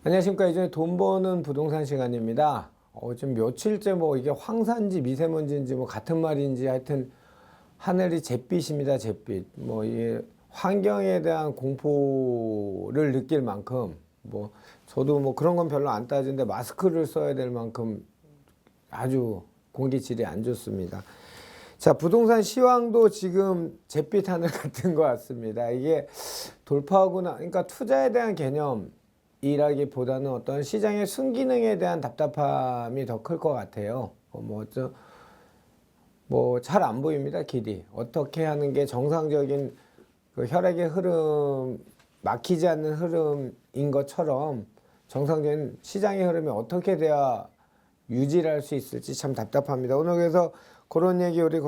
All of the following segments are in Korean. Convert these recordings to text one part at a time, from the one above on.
안녕하십니까. 이전에 돈 버는 부동산 시간입니다. 지금 며칠째 뭐 이게 황사인지 미세먼지인지 뭐 같은 말인지 하여튼 하늘이 잿빛입니다. 잿빛. 뭐 이게 환경에 대한 공포를 느낄 만큼 뭐 저도 뭐 그런 건 별로 안 따지는데 마스크를 써야 될 만큼 아주 공기질이 안 좋습니다. 자, 부동산 시황도 지금 잿빛 하늘 같은 것 같습니다. 이게 돌파하거나, 그러니까 투자에 대한 개념이라기보다는 어떤 시장의 순기능에 대한 답답함이 더 클 것 같아요. 뭐 잘 안 보입니다, 길이. 어떻게 하는 게 정상적인 그 혈액의 흐름, 막히지 않는 흐름인 것처럼 정상적인 시장의 흐름이 어떻게 돼야 유지를 할 수 있을지 참 답답합니다. 오늘 그래서 그런 얘기 우리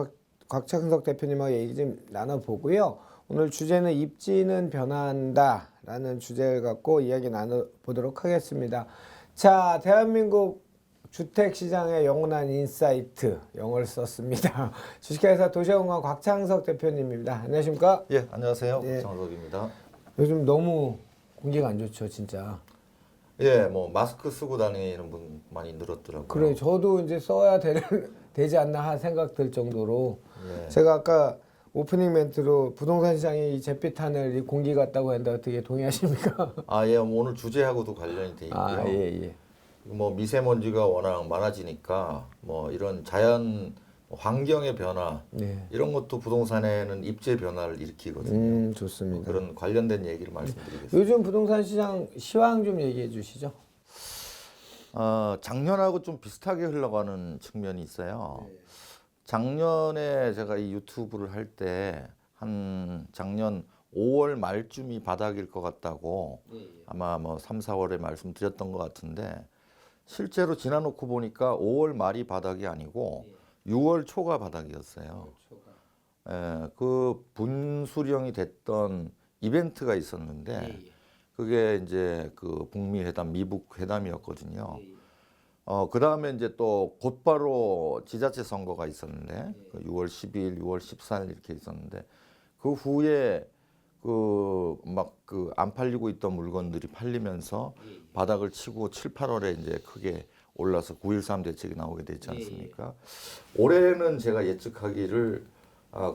곽창석 대표님하고 얘기 좀 나눠보고요. 오늘 주제는 입지는 변한다 라는 주제를 갖고 이야기 나눠보도록 하겠습니다. 자, 대한민국 주택시장의 영원한 인사이트, 영어를 썼습니다. 주식회사 도시공간 곽창석 대표님입니다. 안녕하십니까? 예, 안녕하세요. 예. 곽창석입니다. 요즘 너무 공기가 안 좋죠, 진짜. 예, 뭐 마스크 쓰고 다니는 분 많이 늘었더라고요. 그래, 저도 이제 써야 되지 않나 할 생각 들 정도로. 예. 제가 아까 오프닝 멘트로 부동산 시장이 이 잿빛 하늘이 공기 같다고 했는데 어떻게 동의하십니까? 아, 예, 뭐 오늘 주제하고도 관련이 돼 있고요. 아, 예. 뭐 미세먼지가 워낙 많아지니까 뭐 이런 자연 환경의 변화 네. 이런 것도 부동산에는 입지의 변화를 일으키거든요. 좋습니다. 그런 관련된 얘기를 말씀드리겠습니다. 요즘 부동산 시장 시황 좀 얘기해 주시죠. 작년하고 좀 비슷하게 흘러가는 측면이 있어요. 작년에 제가 이 유튜브를 할 때 한 작년 5월 말쯤이 바닥일 것 같다고 아마 뭐 3, 4월에 말씀드렸던 것 같은데 실제로 지나놓고 보니까 5월 말이 바닥이 아니고 6월 초가 바닥이었어요. 그 분수령이 됐던 이벤트가 있었는데 그게 이제 그 북미 회담, 미북 회담이었거든요. 그 다음에 이제 또 곧바로 지자체 선거가 있었는데 그 6월 12일, 6월 14일 이렇게 있었는데 그 후에 그 막 그 안 팔리고 있던 물건들이 팔리면서 바닥을 치고 7, 8월에 이제 크게 올라서 9.13 대책이 나오게 되지 않습니까? 올해는 제가 예측하기를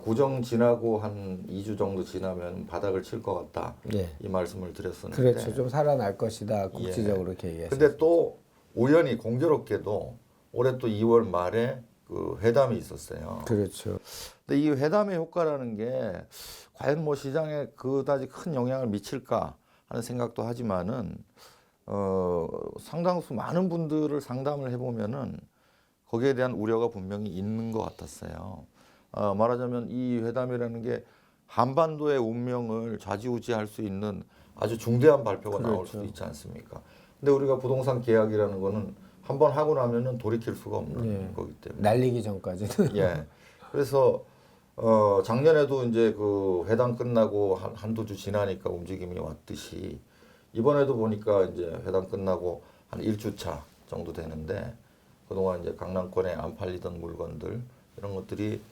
구정 지나고 한 2주 정도 지나면 바닥을 칠 것 같다. 네. 이 말씀을 드렸었는데. 그렇죠. 좀 살아날 것이다. 국지적으로 이렇게 얘기했어요. 근데 또 우연히 공교롭게도 올해 또 2월 말에 그 회담이 있었어요. 그렇죠. 근데 이 회담의 효과라는 게 과연 뭐 시장에 그다지 큰 영향을 미칠까 하는 생각도 하지만은 상당수 많은 분들을 상담을 해보면은 거기에 대한 우려가 분명히 있는 것 같았어요. 말하자면 이 회담이라는 게 한반도의 운명을 좌지우지할 수 있는 아주 중대한 발표가 나올 수도 있지 않습니까? 근데 우리가 부동산 계약이라는 거는 한번 하고 나면은 돌이킬 수가 없는 거기 때문에. 날리기 전까지는. 예. 그래서 작년에도 이제 그 회담 끝나고 한두 주 지나니까 움직임이 왔듯이 이번에도 보니까 이제 회담 끝나고 한 1주차 정도 되는데 그동안 이제 강남권에 안 팔리던 물건들 이런 것들이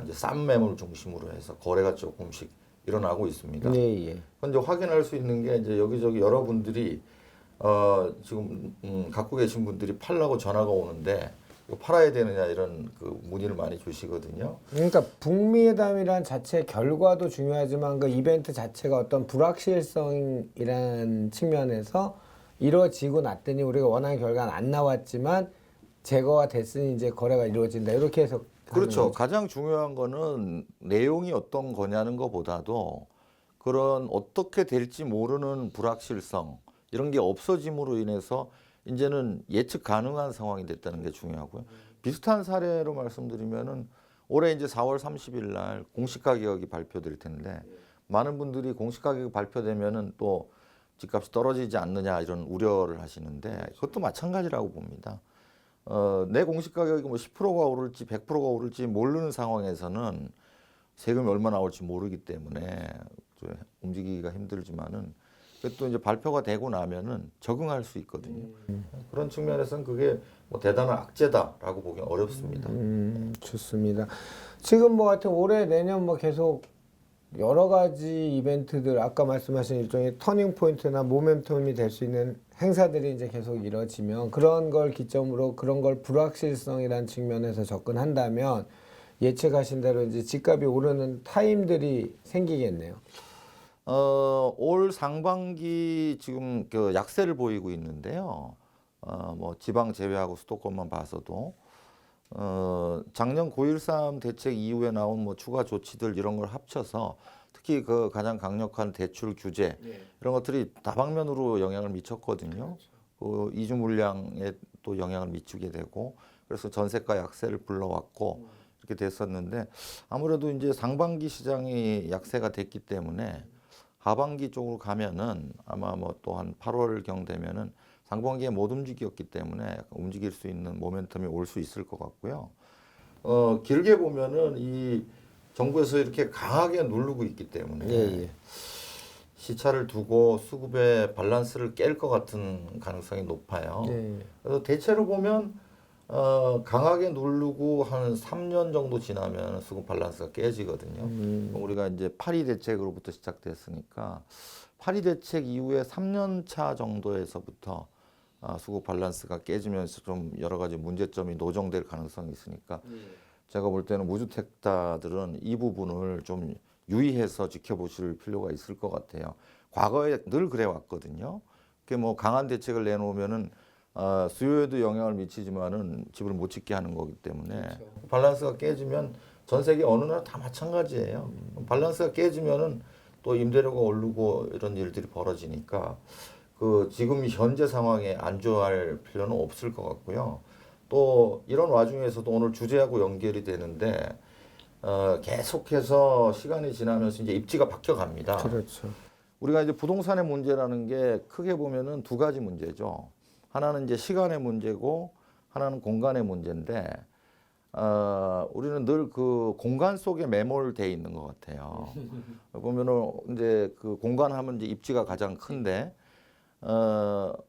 이제 싼 매물 중심으로 해서 거래가 조금씩 일어나고 있습니다. 예. 그런데 확인할 수 있는 게 이제 여기저기 여러분들이 지금 갖고 계신 분들이 팔라고 전화가 오는데 이거 팔아야 되느냐 이런 그 문의를 많이 주시거든요. 그러니까 북미회담이란 자체 결과도 중요하지만 그 이벤트 자체가 어떤 불확실성이란 측면에서 이루어지고 났더니 우리가 원하는 결과는 안 나왔지만 제거가 됐으니 이제 거래가 이루어진다. 이렇게 해서 그렇죠. 가장 중요한 거는 내용이 어떤 거냐는 것보다도 그런 어떻게 될지 모르는 불확실성 이런 게 없어짐으로 인해서 이제는 예측 가능한 상황이 됐다는 게 중요하고요. 비슷한 사례로 말씀드리면은 올해 이제 4월 30일 날 공시 가격이 발표될 텐데 많은 분들이 공시 가격이 발표되면은 또 집값이 떨어지지 않느냐 이런 우려를 하시는데 그것도 마찬가지라고 봅니다. 내 공시 가격이 뭐 10%가 오를지 100%가 오를지 모르는 상황에서는 세금이 얼마 나올지 모르기 때문에 움직이기가 힘들지만은 또 이제 발표가 되고 나면은 적응할 수 있거든요. 그런 측면에서는 그게 뭐 대단한 악재다라고 보기 어렵습니다. 좋습니다. 지금 뭐 하여튼 올해 내년 뭐 계속 여러 가지 이벤트들 아까 말씀하신 일종의 터닝 포인트나 모멘텀이 될 수 있는 행사들이 이제 계속 이뤄지면 그런 걸 기점으로 그런 걸 불확실성이라는 측면에서 접근한다면 예측하신 대로 이제 집값이 오르는 타임들이 생기겠네요. 올 상반기 지금 그 약세를 보이고 있는데요. 뭐 지방 제외하고 수도권만 봐서도 작년 9.13 대책 이후에 나온 뭐 추가 조치들 이런 걸 합쳐서 특히 그 가장 강력한 대출 규제 이런 것들이 다방면으로 영향을 미쳤거든요. 그 이주 물량에 또 영향을 미치게 되고 그래서 전세가 약세를 불러왔고 이렇게 됐었는데 아무래도 이제 상반기 시장이 약세가 됐기 때문에 하반기 쪽으로 가면은 아마 뭐 또 한 8월경 되면은 상반기에 못 움직였기 때문에 약간 움직일 수 있는 모멘텀이 올 수 있을 것 같고요. 길게 보면은 이 정부에서 이렇게 강하게 누르고 있기 때문에 시차를 두고 수급의 밸런스를 깰 것 같은 가능성이 높아요. 그래서 대체로 보면 강하게 누르고 한 3년 정도 지나면 수급 밸런스가 깨지거든요. 우리가 이제 파리 대책으로부터 시작됐으니까 파리 대책 이후에 3년 차 정도에서부터 수급 밸런스가 깨지면서 좀 여러 가지 문제점이 노정될 가능성이 있으니까 제가 볼 때는 무주택자들은 이 부분을 좀 유의해서 지켜보실 필요가 있을 것 같아요. 과거에 늘 그래 왔거든요. 그게 뭐 강한 대책을 내놓으면은 수요에도 영향을 미치지만은 집을 못 짓게 하는 거기 때문에 밸런스가 깨지면 전 세계 어느 나라 다 마찬가지예요. 밸런스가 깨지면은 또 임대료가 오르고 이런 일들이 벌어지니까 그 지금 현재 상황에 안주할 필요는 없을 것 같고요. 또 이런 와중에서도 오늘 주제하고 연결이 되는데 계속해서 시간이 지나면서 이제 입지가 바뀌어 갑니다. 그렇죠. 우리가 이제 부동산의 문제라는 게 크게 보면은 두 가지 문제죠. 하나는 이제 시간의 문제고 하나는 공간의 문제인데 우리는 늘 그 공간 속에 매몰돼 있는 것 같아요. 보면은 이제 그 공간 하면 이제 입지가 가장 큰데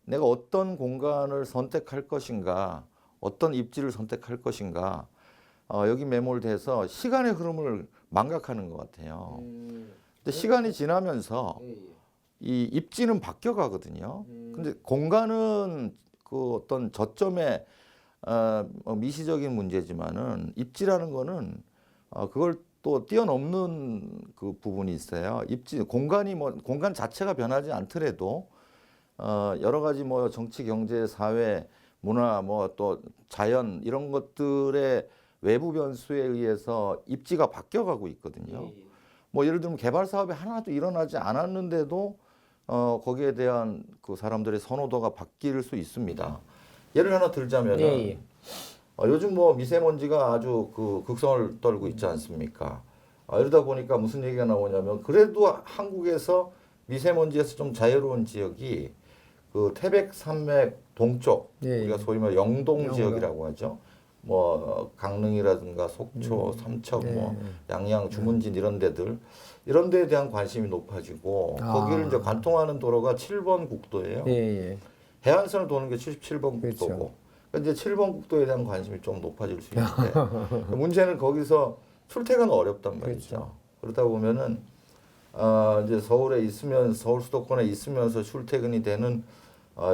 내가 어떤 공간을 선택할 것인가, 어떤 입지를 선택할 것인가 여기 매몰돼서 시간의 흐름을 망각하는 것 같아요. 근데 시간이 지나면서 이 입지는 바뀌어 가거든요. 근데 공간은 그 어떤 저점의 미시적인 문제지만은 입지라는 거는 그걸 또 뛰어넘는 그 부분이 있어요. 입지 공간이 뭐 공간 자체가 변하지 않더라도 여러 가지 뭐 정치, 경제, 사회, 문화 뭐 또 자연 이런 것들의 외부 변수에 의해서 입지가 바뀌어 가고 있거든요. 뭐 예를 들면 개발 사업이 하나도 일어나지 않았는데도 거기에 대한 그 사람들의 선호도가 바뀔 수 있습니다. 예를 하나 들자면은 요즘 뭐 미세먼지가 아주 그 극성을 떨고 있지 않습니까? 이러다 보니까 무슨 얘기가 나오냐면 그래도 한국에서 미세먼지에서 좀 자유로운 지역이 그 태백 산맥 동쪽 우리가 소위 말 영동 지역이라고 하죠. 뭐 강릉이라든가 속초, 삼척, 뭐 양양, 주문진 이런 데들 이런 데에 대한 관심이 높아지고 거기를 이제 관통하는 도로가 7번 국도예요. 해안선을 도는 게 77번 그렇죠. 국도고 이제 7번 국도에 대한 관심이 좀 높아질 수 있는데 문제는 거기서 출퇴근 어렵단 말이죠. 그렇죠. 그러다 보면은 이제 서울에 있으면 서울 수도권에 있으면서 출퇴근이 되는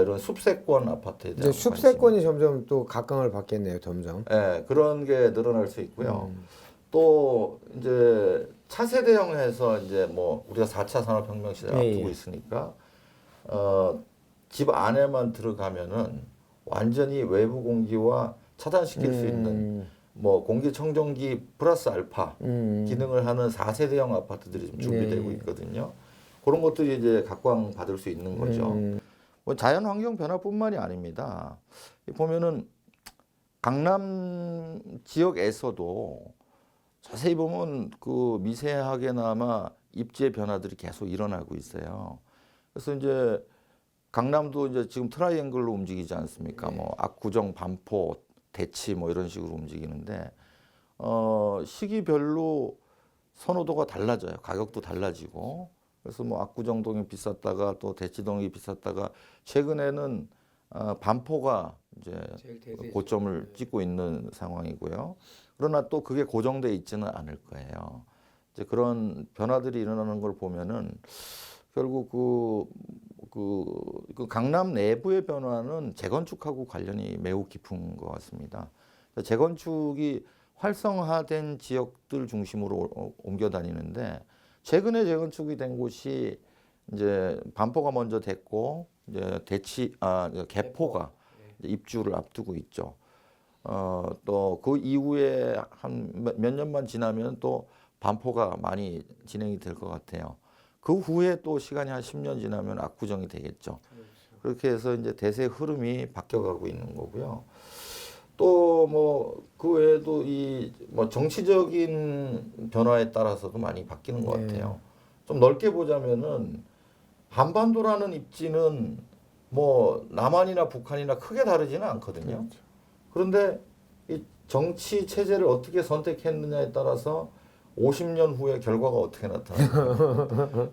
이런 숲세권 아파트에 대한 이제 숲세권이 점점 또 각광을 받겠네요, 점점. 예, 그런 게 늘어날 수 있고요. 또 이제 차세대형에서 이제 뭐 우리가 4차 산업혁명 시대를 앞두고 있으니까 집 안에만 들어가면은 완전히 외부 공기와 차단시킬 수 있는 뭐 공기청정기 플러스 알파 기능을 하는 4세대형 아파트들이 좀 준비되고 있거든요. 그런 것들이 이제 각광 받을 수 있는 거죠. 뭐 자연 환경 변화뿐만이 아닙니다. 보면은 강남 지역에서도 자세히 보면 그 미세하게나마 입지의 변화들이 계속 일어나고 있어요. 그래서 이제 강남도 이제 지금 트라이앵글로 움직이지 않습니까? 뭐 압구정, 반포, 대치 뭐 이런 식으로 움직이는데 시기별로 선호도가 달라져요. 가격도 달라지고. 그래서 뭐 압구정동이 비쌌다가 또 대치동이 비쌌다가 최근에는 반포가 이제 고점을 찍고 있는 상황이고요. 그러나 또 그게 고정돼 있지는 않을 거예요. 이제 그런 변화들이 일어나는 걸 보면은 결국 그 강남 내부의 변화는 재건축하고 관련이 매우 깊은 것 같습니다. 재건축이 활성화된 지역들 중심으로 옮겨 다니는데 최근에 재건축이 된 곳이 이제 반포가 먼저 됐고 이제 개포가 이제 입주를 앞두고 있죠. 또 그 이후에 한 몇 년만 지나면 또 반포가 많이 진행이 될 것 같아요. 그 후에 또 시간이 한 10년 지나면 압구정이 되겠죠. 그렇게 해서 이제 대세 흐름이 바뀌어가고 있는 거고요. 또 뭐 그 외에도 이 뭐 정치적인 변화에 따라서도 많이 바뀌는 것 같아요. 좀 넓게 보자면은 한반도라는 입지는 뭐 남한이나 북한이나 크게 다르지는 않거든요. 그런데 이 정치 체제를 어떻게 선택했느냐에 따라서 50년 후에 결과가 어떻게 나타나는가.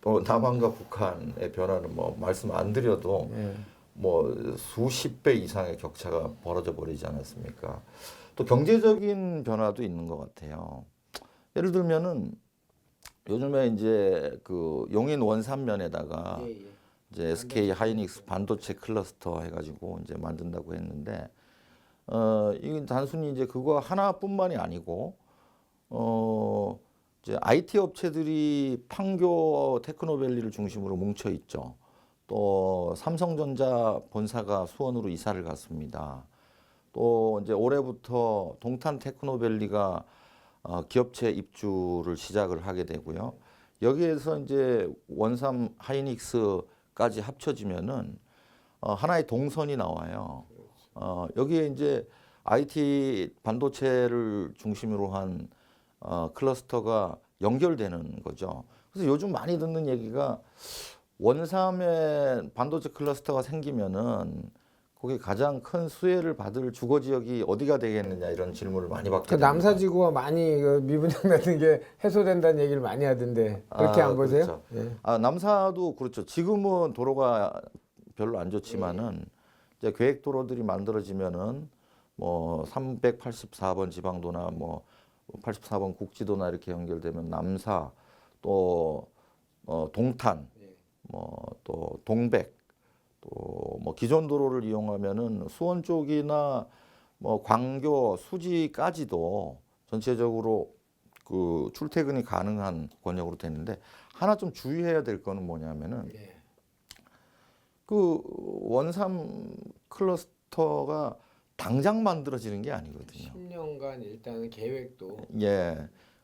또 남한과 북한의 변화는 뭐 말씀 안 드려도 뭐 수십 배 이상의 격차가 벌어져 버리지 않았습니까? 또 경제적인 변화도 있는 것 같아요. 예를 들면은 요즘에 이제 그 용인 원산면에다가 이제 SK 하이닉스 반도체 클러스터 해가지고 이제 만든다고 했는데 이건 단순히 이제 그거 하나뿐만이 아니고 이제 IT 업체들이 판교 테크노밸리를 중심으로 뭉쳐 있죠. 또 삼성전자 본사가 수원으로 이사를 갔습니다. 또 이제 올해부터 동탄 테크노밸리가 기업체 입주를 시작을 하게 되고요. 여기에서 이제 원삼 하이닉스까지 합쳐지면은 하나의 동선이 나와요. 여기에 이제 IT 반도체를 중심으로 한 클러스터가 연결되는 거죠. 그래서 요즘 많이 듣는 얘기가 원삼에 반도체 클러스터가 생기면은 거기 가장 큰 수혜를 받을 주거 지역이 어디가 되겠느냐 이런 질문을 많이 받게 됩니다. 남사지구가 많이 그 미분양 같은 게 해소된다는 얘기를 많이 하던데 그렇게 안 보세요? 그렇죠. 남사도 그렇죠. 지금은 도로가 별로 안 좋지만은 이제 계획 도로들이 만들어지면은 뭐 384번 지방도나 뭐 84번 국지도나 이렇게 연결되면 남사 또 동탄 뭐 또 동백 또 뭐 기존 도로를 이용하면은 수원 쪽이나 뭐 광교 수지까지도 전체적으로 그 출퇴근이 가능한 권역으로 되는데 하나 좀 주의해야 될 거는 뭐냐면은 그 원삼 클러스터가 당장 만들어지는 게 아니거든요. 10년간 일단은 계획도 예.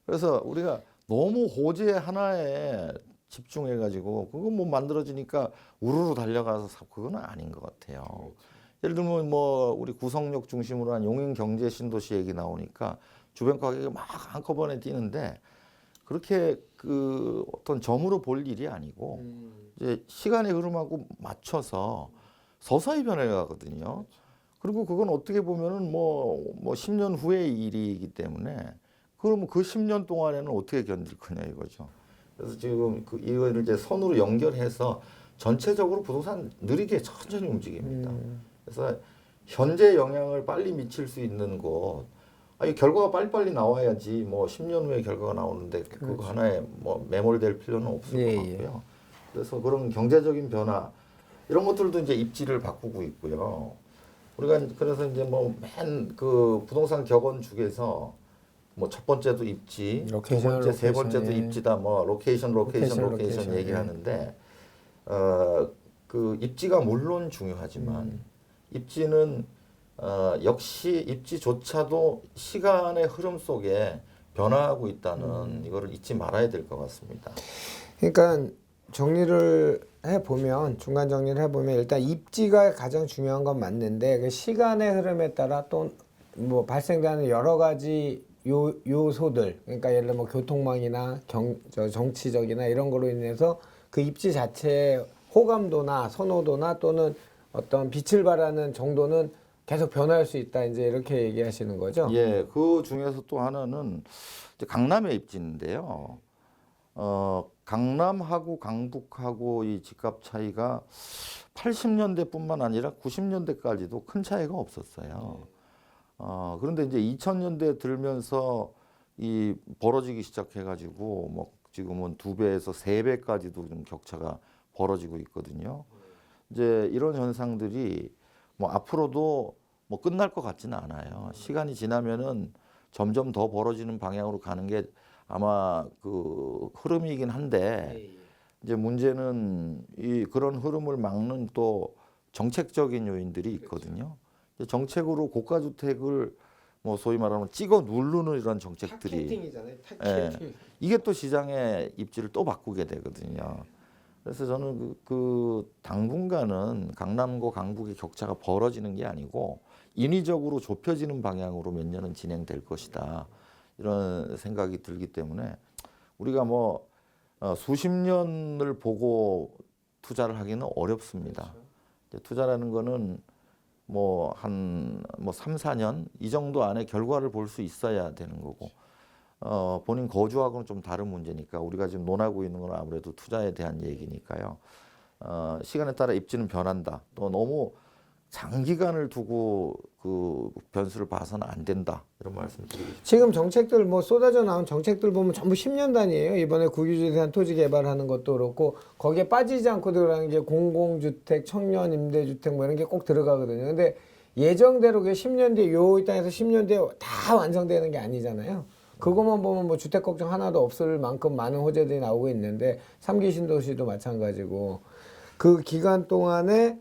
그래서 우리가 너무 호재 하나에 집중해가지고 그거 뭐 만들어지니까 우르르 달려가서 그건 아닌 것 같아요. 예를 들면 뭐 우리 구성역 중심으로 한 용인 경제 신도시 얘기 나오니까 주변 가격이 막 한꺼번에 뛰는데 그렇게 그 어떤 점으로 볼 일이 아니고 이제 시간의 흐름하고 맞춰서 서서히 변해가거든요. 그리고 그건 어떻게 보면은 뭐 10년 후의 일이기 때문에 그러면 그 10년 동안에는 어떻게 견딜 거냐 이거죠. 그래서 지금 이거를 이제 선으로 연결해서 전체적으로 부동산 느리게 천천히 움직입니다. 그래서 현재 영향을 빨리 미칠 수 있는 곳, 아니 결과가 빨리빨리 나와야지 뭐 10년 후에 결과가 나오는데 그거 하나에 뭐 매몰될 필요는 없을 것 같고요. 그래서 그런 경제적인 변화 이런 것들도 이제 입지를 바꾸고 있고요. 우리가 그래서 이제 뭐 맨 그 부동산 격언축에서 뭐 첫 번째도 입지, 두 번째, 세 번째도 입지다. 뭐 로케이션 얘기하는데 그 입지가 물론 중요하지만 입지는 역시 입지조차도 시간의 흐름 속에 변화하고 있다는 이거를 잊지 말아야 될 것 같습니다. 그러니까 정리를 해보면 중간 정리를 해보면 일단 입지가 가장 중요한 건 맞는데 그 시간의 흐름에 따라 또 뭐 발생되는 여러 가지 요소들 그러니까 예를 들어 뭐 교통망이나 정치적이나 이런 거로 인해서 그 입지 자체의 호감도나 선호도나 또는 어떤 빛을 발하는 정도는 계속 변할 수 있다 이제 이렇게 얘기하시는 거죠? 예, 그 중에서 또 하나는 이제 강남의 입지인데요. 강남하고 강북하고 이 집값 차이가 80년대뿐만 아니라 90년대까지도 큰 차이가 없었어요. 그런데 이제 2000년대 들면서 이 벌어지기 시작해가지고 뭐 지금은 2배에서 3배까지도 좀 격차가 벌어지고 있거든요. 이제 이런 현상들이 뭐 앞으로도 뭐 끝날 것 같지는 않아요. 시간이 지나면은 점점 더 벌어지는 방향으로 가는 게 아마 그 흐름이긴 한데 이제 문제는 이 그런 흐름을 막는 또 정책적인 요인들이 있거든요. 이제 정책으로 고가 주택을 뭐 소위 말하면 찍어 누르는 이런 정책들이 타겟팅이잖아요. 예, 이게 또 시장의 입지를 또 바꾸게 되거든요. 그래서 저는 그 당분간은 강남과 강북의 격차가 벌어지는 게 아니고 인위적으로 좁혀지는 방향으로 몇 년은 진행될 것이다. 이런 생각이 들기 때문에 우리가 뭐 수십 년을 보고 투자를 하기는 어렵습니다. 이제 투자라는 거는 뭐 한 뭐 3, 4년 이 정도 안에 결과를 볼 수 있어야 되는 거고 본인 거주하고는 좀 다른 문제니까 우리가 지금 논하고 있는 건 아무래도 투자에 대한 얘기니까요. 시간에 따라 입지는 변한다. 또 너무 장기간을 두고 그 변수를 봐서는 안 된다. 이런 말씀 드리고 싶습니다. 지금 정책들 뭐 쏟아져 나온 정책들 보면 전부 10년 단위예요. 이번에 국유주에 대한 토지 개발하는 것도 그렇고 거기에 빠지지 않고 들어가는 게 공공주택, 청년 임대주택 뭐 이런 게 꼭 들어가거든요. 근데 예정대로 그 10년 뒤에 요 땅에서 10년 뒤에 다 완성되는 게 아니잖아요. 그것만 보면 뭐 주택 걱정 하나도 없을 만큼 많은 호재들이 나오고 있는데 3기 신도시도 마찬가지고 그 기간 동안에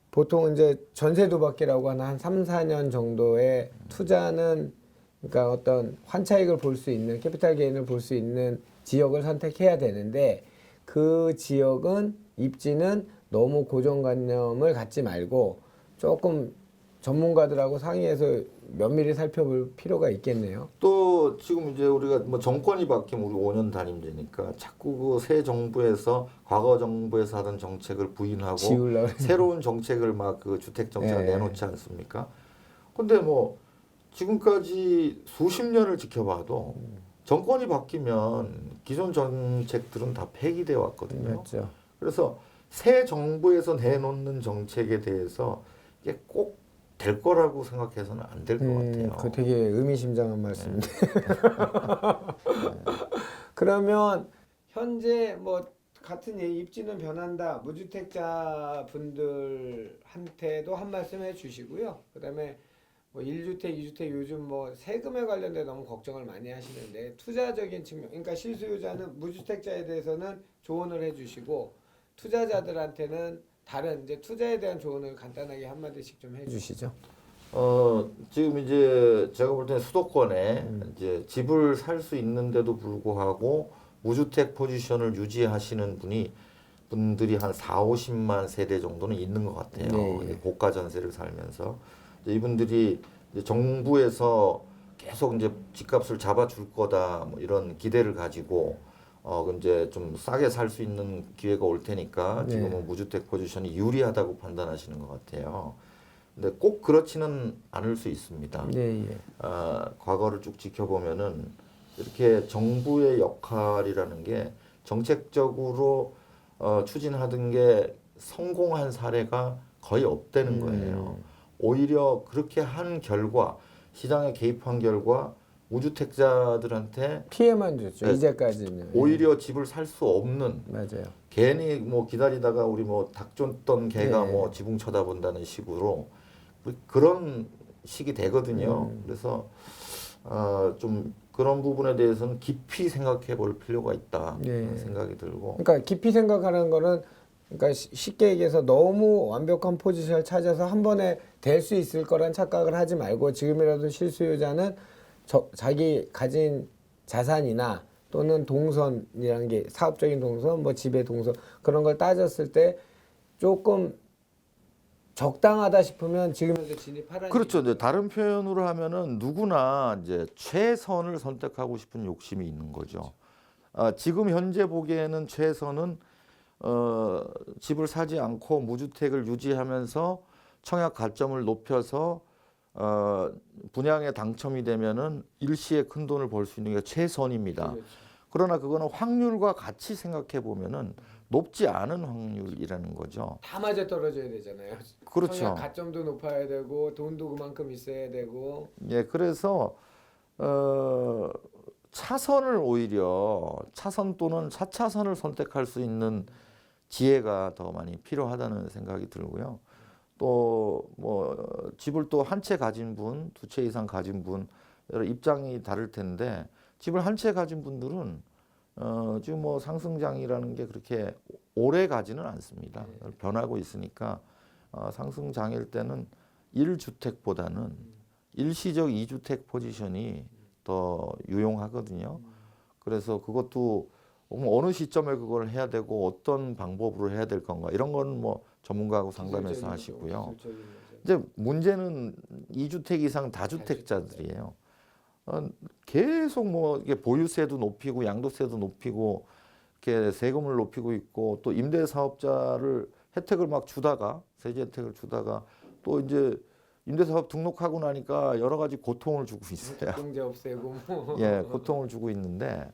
보통 이제 전세도 받기라고 하는 한 3, 4년 정도의 투자는 그러니까 어떤 환차익을 볼 수 있는 캐피탈 게인을 볼 수 있는 지역을 선택해야 되는데 그 지역은 입지는 너무 고정관념을 갖지 말고 조금 전문가들하고 상의해서 면밀히 살펴볼 필요가 있겠네요. 또 지금 이제 우리가 뭐 정권이 바뀌면 우리 5년 단임제니까 자꾸 그 새 정부에서 과거 정부에서 하던 정책을 부인하고 지우려고 새로운 정책을 막 그 주택 정책을 예. 내놓지 않습니까? 근데 뭐 지금까지 수십 년을 지켜봐도 정권이 바뀌면 기존 정책들은 다 폐기되어 왔거든요. 맞죠. 그래서 새 정부에서 내놓는 정책에 대해서 이게 꼭 될 거라고 생각해서는 안 될 것 같아요. 그 되게 의미심장한 말씀인데. 그러면 현재 뭐 같은 입지는 변한다. 무주택자 분들한테도 한 말씀 해주시고요. 그다음에 뭐 1주택, 2주택 요즘 뭐 세금에 관련돼 너무 걱정을 많이 하시는데 투자적인 측면, 그러니까 실수요자는 무주택자에 대해서는 조언을 해주시고 투자자들한테는 다른 이제 투자에 대한 조언을 간단하게 한 마디씩 좀 해주시죠. 지금 이제 제가 볼 때는 수도권에 이제 집을 살 수 있는데도 불구하고 무주택 포지션을 유지하시는 분들이 한 4, 50만 세대 정도는 있는 것 같아요. 네. 이제 고가 전세를 살면서 이제 이분들이 이제 정부에서 계속 이제 집값을 잡아줄 거다 뭐 이런 기대를 가지고 이제 좀 싸게 살 수 있는 기회가 올 테니까 네. 지금은 무주택 포지션이 유리하다고 판단하시는 것 같아요. 근데 꼭 그렇지는 않을 수 있습니다. 네, 예. 과거를 쭉 지켜보면은 이렇게 정부의 역할이라는 게 정책적으로 추진하던 게 성공한 사례가 거의 없다는 거예요. 오히려 그렇게 한 결과 시장에 개입한 결과 무주택자들한테 피해만 줬죠. 네. 이제까지는. 오히려 집을 살 수 없는 맞아요. 괜히 뭐 기다리다가 우리 뭐 닭 쫓던 개가 네. 뭐 지붕 쳐다본다는 식으로 그런 식이 되거든요. 그래서 좀 그런 부분에 대해서는 깊이 생각해 볼 필요가 있다 네. 그런 생각이 들고 그러니까 깊이 생각하는 거는 그러니까 쉽게 얘기해서 너무 완벽한 포지션을 찾아서 한 번에 될 수 있을 거란 착각을 하지 말고 지금이라도 실수요자는 자기 가진 자산이나 또는 동선이라는 게 사업적인 동선, 뭐 집의 동선 그런 걸 따졌을 때 조금 적당하다 싶으면 지금에서 진입하라는 그렇죠. 이제 다른 표현으로 하면은 누구나 이제 최선을 선택하고 싶은 욕심이 있는 거죠. 지금 현재 보기에는 최선은 집을 사지 않고 무주택을 유지하면서 청약 가점을 높여서 분양에 당첨이 되면은 일시에 큰 돈을 벌 수 있는 게 최선입니다. 그렇죠. 그러나 그거는 확률과 같이 생각해 보면은 높지 않은 확률이라는 거죠. 다 맞아 떨어져야 되잖아요. 그렇죠. 청약 가점도 높아야 되고 돈도 그만큼 있어야 되고. 예, 그래서 차선을 오히려 차선 또는 4차선을 선택할 수 있는 지혜가 더 많이 필요하다는 생각이 들고요. 또 뭐 집을 또 한 채 가진 분, 두 채 이상 가진 분 여러 입장이 다를 텐데 집을 한 채 가진 분들은 지금 뭐 상승장이라는 게 그렇게 오래 가지는 않습니다. 변하고 있으니까 상승장일 때는 1주택보다는 일시적 2주택 포지션이 더 유용하거든요. 그래서 그것도 어느 시점에 그걸 해야 되고 어떤 방법으로 해야 될 건가 이런 건 뭐 전문가하고 상담해서 하시고요. 이제 문제는 2주택 이상 다주택자들이에요. 계속 뭐 이게 보유세도 높이고 양도세도 높이고 이렇게 세금을 높이고 있고 또 임대사업자를 혜택을 막 주다가 세제 혜택을 주다가 또 이제 임대사업 등록하고 나니까 여러 가지 고통을 주고 있어요. 공제 없애고 예, 고통을 주고 있는데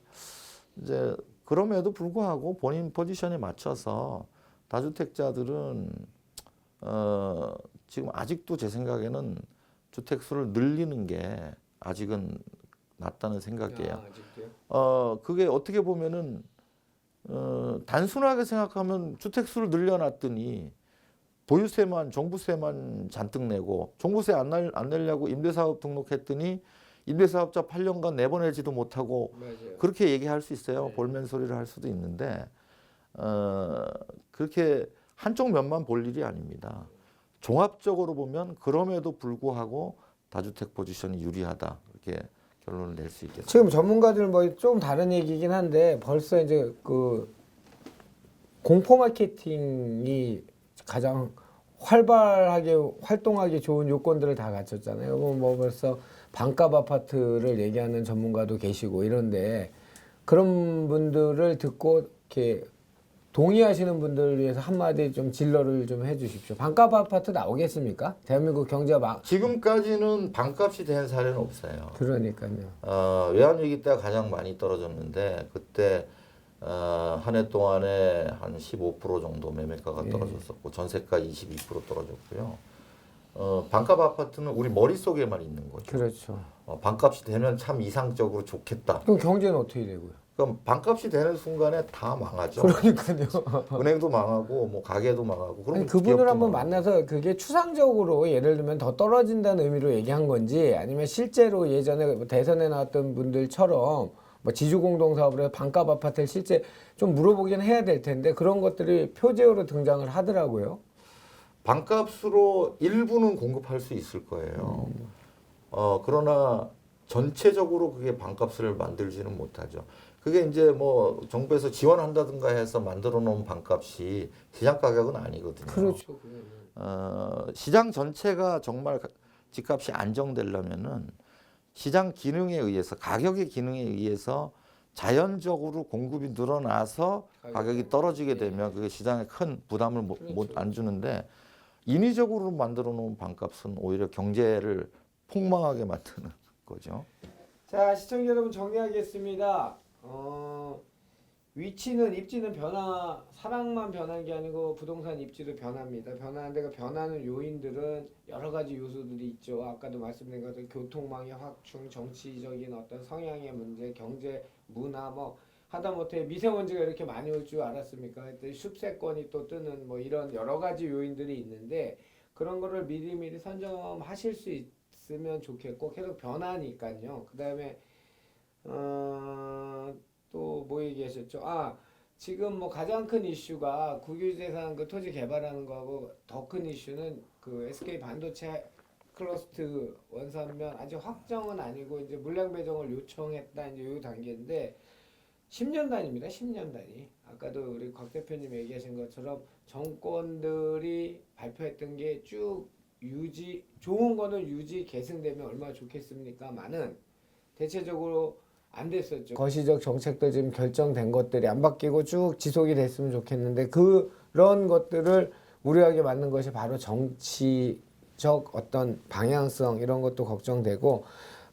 이제 그럼에도 불구하고 본인 포지션에 맞춰서 다주택자들은 지금 아직도 제 생각에는 주택 수를 늘리는 게 아직은 낫다는 생각이에요. 아직도요? 그게 어떻게 보면은 단순하게 생각하면 주택 수를 늘려놨더니 보유세만 종부세만 잔뜩 내고 종부세 안 내려고 임대사업 등록했더니 임대사업자 8년간 내보내지도 못하고 맞아요. 그렇게 얘기할 수 있어요. 네. 볼멘 소리를 할 수도 있는데 그렇게 한쪽 면만 볼 일이 아닙니다. 종합적으로 보면 그럼에도 불구하고 다주택 포지션이 유리하다 이렇게 결론을 낼 수 있겠습니다. 지금 전문가들 뭐 좀 다른 얘기긴 한데 벌써 이제 그 공포 마케팅이 가장 활발하게 활동하기 좋은 요건들을 다 갖췄잖아요. 뭐 벌써 반값 아파트를 얘기하는 전문가도 계시고 이런데 그런 분들을 듣고 이렇게 동의하시는 분들을 위해서 한마디 좀 진로를 좀 해주십시오. 반값 아파트 나오겠습니까? 대한민국 경제가 지금까지는 반값이 된 사례는 없어요. 그러니까요. 외환위기 때 가장 많이 떨어졌는데 그때 한 해 동안에 한 15% 정도 매매가가 떨어졌었고 전세가 22% 떨어졌고요. 반값 아파트는 우리 머릿속에만 있는 거죠. 그렇죠. 반값이 되면 참 이상적으로 좋겠다. 그럼 경제는 어떻게 되고요? 그럼 반값이 되는 순간에 다 망하죠. 그러니까요. 은행도 망하고 뭐 가게도 망하고. 그럼 아니, 그분을 기업도 한번 망하고. 만나서 그게 추상적으로 예를 들면 더 떨어진다는 의미로 얘기한 건지 아니면 실제로 예전에 뭐 대선에 나왔던 분들처럼 뭐 지주공동사업을 해서 반값 아파트를 실제 좀 물어보긴 해야 될 텐데 그런 것들이 표제어로 등장을 하더라고요. 반값으로 일부는 공급할 수 있을 거예요. 그러나 전체적으로 그게 반값을 만들지는 못하죠. 그게 이제 뭐 정부에서 지원한다든가 해서 만들어 놓은 반값이 시장 가격은 아니거든요. 그렇죠. 시장 전체가 정말 집값이 안정되려면은 시장 기능에 의해서 가격의 기능에 의해서 자연적으로 공급이 늘어나서 가격이 떨어지게 되면 그게 시장에 큰 부담을 못 안 주는데 인위적으로 만들어 놓은 반값은 오히려 경제를 폭망하게 만드는 거죠. 자, 시청자 여러분 정리하겠습니다. 위치는 입지는 사랑만 변한 게 아니고 부동산 입지도 변합니다. 변하는데 그 변하는 요인들은 여러 가지 요소들이 있죠. 아까도 말씀드린 것처럼 교통망의 확충, 정치적인 어떤 성향의 문제, 경제, 문화 뭐 하다못해 미세먼지가 이렇게 많이 올 줄 알았습니까? 숲세권이 또 뜨는 뭐 이런 여러 가지 요인들이 있는데 그런 거를 미리미리 선점하실 수 있으면 좋겠고 계속 변하니까요. 그다음에 또 뭐 얘기하셨죠? 지금 뭐 가장 큰 이슈가 국유재산 그 토지 개발하는 거하고 더 큰 이슈는 그 SK 반도체 클러스터 원산면 아직 확정은 아니고 이제 물량 배정을 요청했다 이제 요 단계인데 10년 단위입니다. 10년 단위. 아까도 우리 곽 대표님 얘기하신 것처럼 정권들이 발표했던 게 쭉 유지 좋은 거는 유지 계승되면 얼마나 좋겠습니까만은 대체적으로 안 됐었죠. 거시적 정책들 지금 결정된 것들이 안 바뀌고 쭉 지속이 됐으면 좋겠는데 그런 것들을 우려하게 만든 것이 바로 정치적 어떤 방향성 이런 것도 걱정되고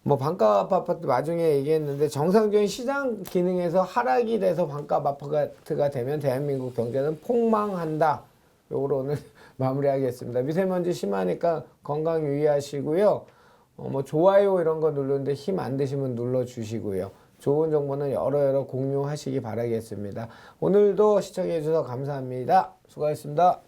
뭐 반값 아파트 나중에 얘기했는데 정상적인 시장 기능에서 하락이 돼서 반값 아파트가 되면 대한민국 경제는 폭망한다. 요거로 오늘 마무리하겠습니다. 미세먼지 심하니까 건강 유의하시고요. 뭐 좋아요 이런 거 누르는데 힘 안 드시면 눌러 주시고요. 좋은 정보는 여러 공유하시기 바라겠습니다. 오늘도 시청해 주셔서 감사합니다. 수고하셨습니다.